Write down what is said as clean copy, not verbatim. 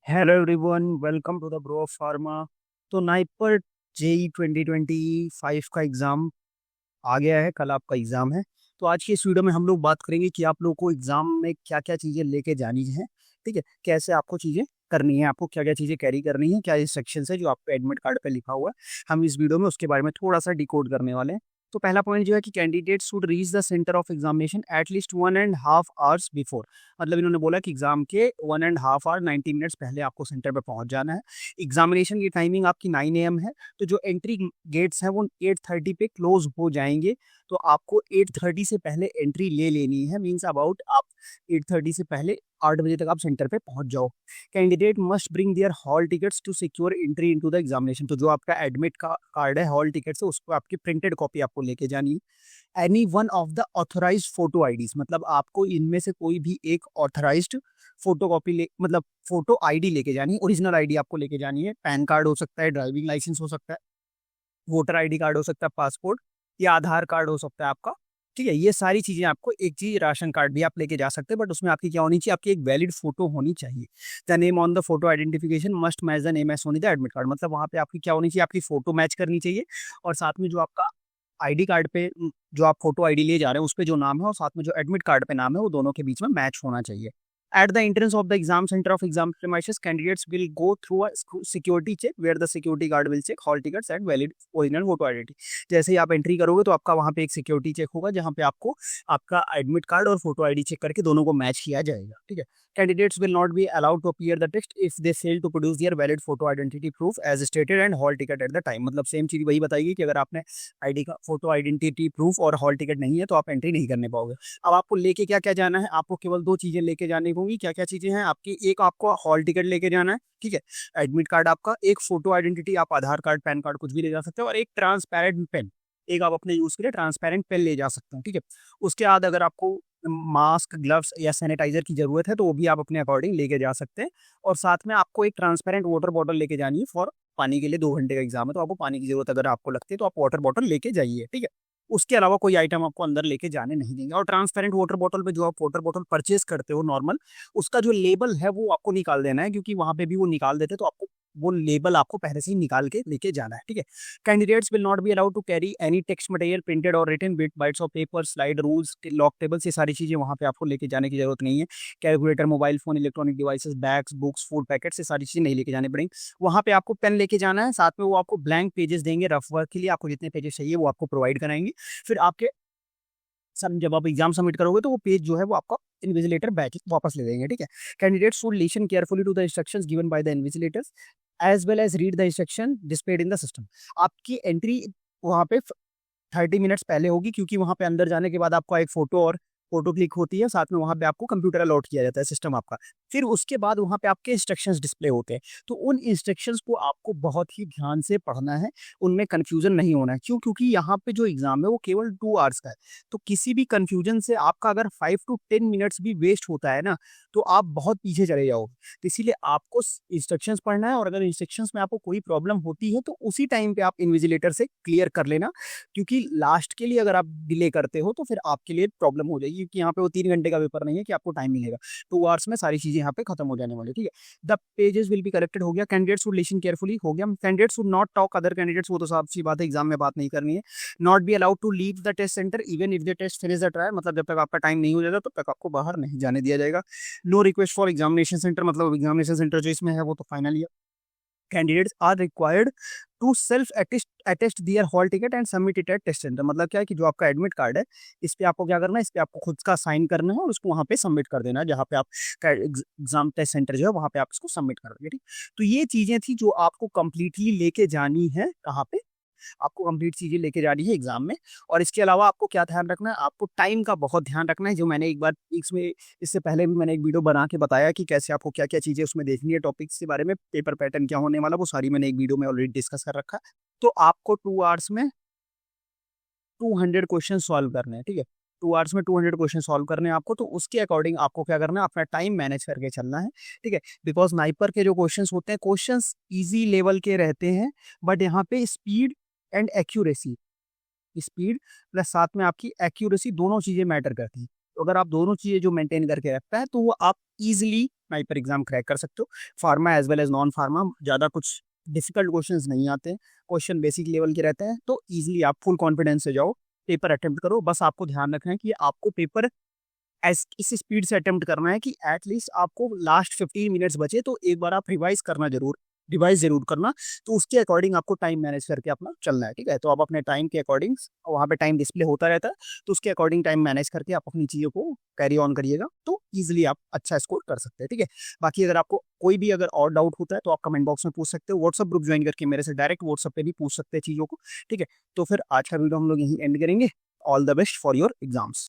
Hello everyone, welcome to the bro of pharma. तो NIPER JEE 2025 का exam आ गया है। कल आपका एग्ज़ाम है। तो आज की इस वीडियो में हम लोग बात करेंगे कि आप लोगों को एग्ज़ाम में क्या क्या चीज़ें लेके जानी है। ठीक है, कैसे आपको चीज़ें करनी है, आपको क्या क्या चीज़ें कैरी करनी है, क्या इंस्ट्रक्शन है जो आपको एडमिट कार्ड पे लिखा हुआ है। हम इस वीडियो में उसके बारे में थोड़ा सा डिकोड करने वाले हैं। तो पहला पॉइंट जो है कि candidate should reach the centre of examination at least 1.5 hours before. मतलब इन्होंने बोला कि एग्जाम के 1.5 आवर 90 मिनट्स पहले आपको सेंटर पे पहुंच जाना है। एग्जामिनेशन की टाइमिंग आपकी 9 AM है। तो जो एंट्री गेट्स हैं वो 8:30 पे क्लोज हो जाएंगे। तो आपको 8:30 से पहले एंट्री ले लेनी है। मीन्स अबाउट आप 8:30 से पहले 8 बजे तक आप सेंटर पे पहुंच जाओ। Candidate must bring their hall tickets to secure entry into the examination. तो जो आपका एडमिट का कार्ड है, हॉल टिकट से उसको आपकी प्रिंटेड कॉपी आपको लेके जानी है। Any one of the authorise photo IDs, मतलब आपको इनमें से कोई भी एक ऑथराइज्ड फोटो कॉपी ले मतलब फोटो आईडी लेके जानी है। ओरिजिनल आईडी आपको लेके जानी है। पैन कार्ड हो सकता है, ड्राइविंग लाइसेंस हो सकता है, वोटर आईडी कार्ड हो सकता है, पासपोर्ट या आधार कार्ड हो सकता है आपका। ठीक है, ये सारी चीजें आपको, एक चीज राशन कार्ड भी आप लेके जा सकते हैं, बट उसमें आपकी क्या होनी चाहिए, आपकी एक वैलिड फोटो होनी चाहिए। The name on the photo identification must match the name as on the admit card. मतलब वहां पे आपकी क्या होनी चाहिए, आपकी फोटो मैच करनी चाहिए। और साथ में जो आपका आईडी कार्ड पे जो आप फोटो आईडी ले जा रहे हैं उस पे जो नाम है और साथ में जो एडमिट कार्ड पे नाम है वो दोनों के बीच में मैच होना चाहिए। At the entrance of the exam center of exam premises, candidates will go through a security check where the security guard will check hall tickets and valid original voter identity। जैसे ही आप entry करोगे तो आपका वहाँ पे एक security check होगा जहाँ पे आपको आपका एडमिट कार्ड और फोटो आईडी चेक करके दोनों को मैच किया जाएगा। ठीक है, candidates will not be allowed to appear the test if they fail to produce their valid photo identity proof as stated and hall ticket at the time. मतलब same चीज वही बताएगी कि अगर आपने आईडी का फोटो आइडेंटिटी प्रूफ और hall ticket नहीं है तो आप एंट्री नहीं करने पाओगे। अब आपको लेके क्या क्या जाना है, आपको केवल दो चीजें लेके जाने होंगी। क्या क्या चीजें हैं आपकी, एक आपको हॉल टिकट लेके जाना है, ठीक है, एडमिट कार्ड आपका, एक फोटो आइडेंटिटी, आप आधार कार्ड पैन कार्ड कुछ भी ले जा सकते हो, और एक ट्रांसपेरेंट पेन, एक आप अपने यूज के लिए ट्रांसपेरेंट पेन ले जा सकते हो। ठीक है, उसके बाद अगर आपको मास्क, ग्लव्स या सैनिटाइजर की जरूरत है तो वो भी आप अपने अकॉर्डिंग लेके जा सकते हैं। और साथ में आपको एक ट्रांसपेरेंट वाटर बॉटल लेके जानी है फॉर पानी के लिए। 2 घंटे का एग्जाम है तो आपको पानी की जरूरत अगर आपको लगती है तो आप वाटर बॉटल लेके जाइए। ठीक है, उसके अलावा कोई आइटम आपको अंदर लेके जाने नहीं देंगे। और ट्रांसपेरेंट वाटर बॉटल पे जो आप वाटर बॉटल परचेज करते हो नॉर्मल, उसका जो लेबल है वो आपको निकाल देना है, क्योंकि वहां पे भी वो निकाल देते हैं तो आपको वो लेबल आपको पहले से ही निकाल के लेके जाना है। ठीक है, candidates will not be allowed to carry any text material printed और written bit bites of paper, slide rules, log tables, ये सारी चीजें वहां पे आपको लेके जाने की जरूरत नहीं है। Calculator, mobile phone, electronic devices, bags, books, food packets, ये सारी चीजें नहीं लेके जाने पड़ेंगी। वहां पे आपको पेन लेके जाना है, साथ में वो आपको ब्लैंक पेजेस देंगे रफ वर्क के लिए। आपको जितने पेजेस चाहिए वो आपको प्रोवाइड कराएंगे। फिर आपके सब जब आप एग्जाम सबमिट करोगे तो वो पेज जो है वो आपका इन्विजिलेटर बैच वापस ले देंगे। ठीक है, candidates should listen carefully to the instructions given by the invigilators as well as read the instruction displayed in the system. आपकी एंट्री वहाँ पे 30 मिनट्स पहले होगी, क्योंकि वहाँ पे अंदर जाने के बाद आपका एक फोटो और फोटो क्लिक होती है, साथ में वहाँ पे आपको कंप्यूटर अलॉट किया जाता है सिस्टम आपका। फिर उसके बाद वहाँ पे आपके इंस्ट्रक्शंस डिस्प्ले होते हैं। तो उन इंस्ट्रक्शंस को आपको बहुत ही ध्यान से पढ़ना है, उनमें कंफ्यूजन नहीं होना है। क्यों? क्योंकि यहाँ पे जो एग्जाम है वो केवल 2 आवर्स का है। तो किसी भी कंफ्यूजन से आपका अगर 5 to 10 मिनट्स भी वेस्ट होता है ना, तो आप बहुत पीछे चले जाओगे। तो इसीलिए आपको इंस्ट्रक्शंस पढ़ना है, और अगर इंस्ट्रक्शंस में आपको कोई प्रॉब्लम होती है तो उसी टाइम पे आप इन्विजिलेटर से क्लियर कर लेना, क्योंकि लास्ट के लिए अगर आप डिले करते हो तो फिर आपके लिए प्रॉब्लम हो जाएगी, क्योंकि यहाँ पे वो 3 घंटे का पेपर नहीं है कि आपको टाइम मिलेगा। 2 आवर्स में सारी चीजें यहाँ पे खत्म हो जाने वाली। ठीक है, the pages will be corrected हो गया। कैंडिडेट्स वुड लिसन केयरफुली हो गया। Candidates would not talk other candidates, वो तो साफ सी बात है, एग्जाम में बात नहीं करनी है। Not be allowed to leave the test centre even if the test finish the trial. मतलब जब तक आपका टाइम नहीं हो जाएगा तब तक आपको बाहर नहीं जाने दिया जाएगा। No request for examination centre, मतलब एग्जामिनेशन सेंटर जो इसमें है वो तो फाइनल है। Candidates are required to self attest their hall ticket and submit it at test centre. मतलब क्या है कि जो आपका एडमिट कार्ड है इस पे आपको क्या करना है, इस पे आपको खुद का साइन करना है और उसको वहाँ पे सबमिट कर देना है, जहाँ पे आप एग्जाम टेस्ट सेंटर जो है वहाँ पे आप इसको सबमिट कर दोगे। ठीक, तो ये चीजें थी जो आपको कंप्लीटली लेके जानी है। कहाँ पे आपको कंप्लीट चीजें लेके जानी है एग्जाम में। और इसके अलावा आपको क्या ध्यान रखना है, आपको टाइम का बहुत ध्यान रखना है। जो मैंने एक बार इसमें इससे पहले भी मैंने एक वीडियो बना के बताया कि कैसे आपको क्या क्या चीजें उसमें देखनी है, टॉपिक्स के बारे में, पेपर पैटर्न क्या होने वाला, वो सारी मैंने एक वीडियो में ऑलरेडी डिस्कस कर रखा है। तो आपको 2 आवर्स में 200 क्वेश्चन सॉल्व करने हैं। ठीक है, 2 आवर्स में 200 क्वेश्चन सॉल्व करने हैं आपको। तो उसके अकॉर्डिंग आपको क्या करना है, अपना टाइम मैनेज करके चलना है। ठीक है, बिकॉज नाइपर के जो क्वेश्चंस होते हैं, क्वेश्चंस इजी लेवल के रहते हैं, बट यहाँ पे speed and accuracy, speed plus साथ में आपकी एक्यूरेसी, दोनों चीजें मैटर करती हैं। तो अगर आप दोनों चीज़ें जो मेंटेन करके रखता है तो वो आप इजीली स्नाइपर एग्जाम क्रैक कर सकते हो। Pharma as well as non pharma ज़्यादा कुछ डिफिकल्ट क्वेश्चंस नहीं आते हैं, क्वेश्चन बेसिक लेवल के रहते हैं, तो इजीली आप फुल कॉन्फिडेंस से जाओ, पेपर अटेम्प्ट करो। बस आपको ध्यान रखना है कि आपको पेपर इस स्पीड से अटेम्प्ट करना है कि एटलीस्ट आपको लास्ट 15 मिनट्स बचे तो एक बार आप रिवाइज जरूर करना। तो उसके अकॉर्डिंग आपको टाइम मैनेज करके अपना चलना है, ठीक है। तो आप अपने टाइम के अकॉर्डिंग, वहाँ पे टाइम डिस्प्ले होता रहता है, तो उसके अकॉर्डिंग टाइम मैनेज करके आप अपनी चीज़ों को कैरी ऑन करिएगा, तो ईजिली आप अच्छा स्कोर कर सकते हैं, ठीक है। बाकी अगर आपको कोई भी अगर और डाउट होता है तो आप कमेंट बॉक्स में पूछ सकते हो, व्हाट्सअप ग्रुप ज्वाइन करके मेरे से डायरेक्ट व्हाट्सअप पे भी पूछ सकते हैं चीज़ों को, ठीक है। तो फिर आज का वीडियो हम लोग यहीं एंड करेंगे। All the best for your exams.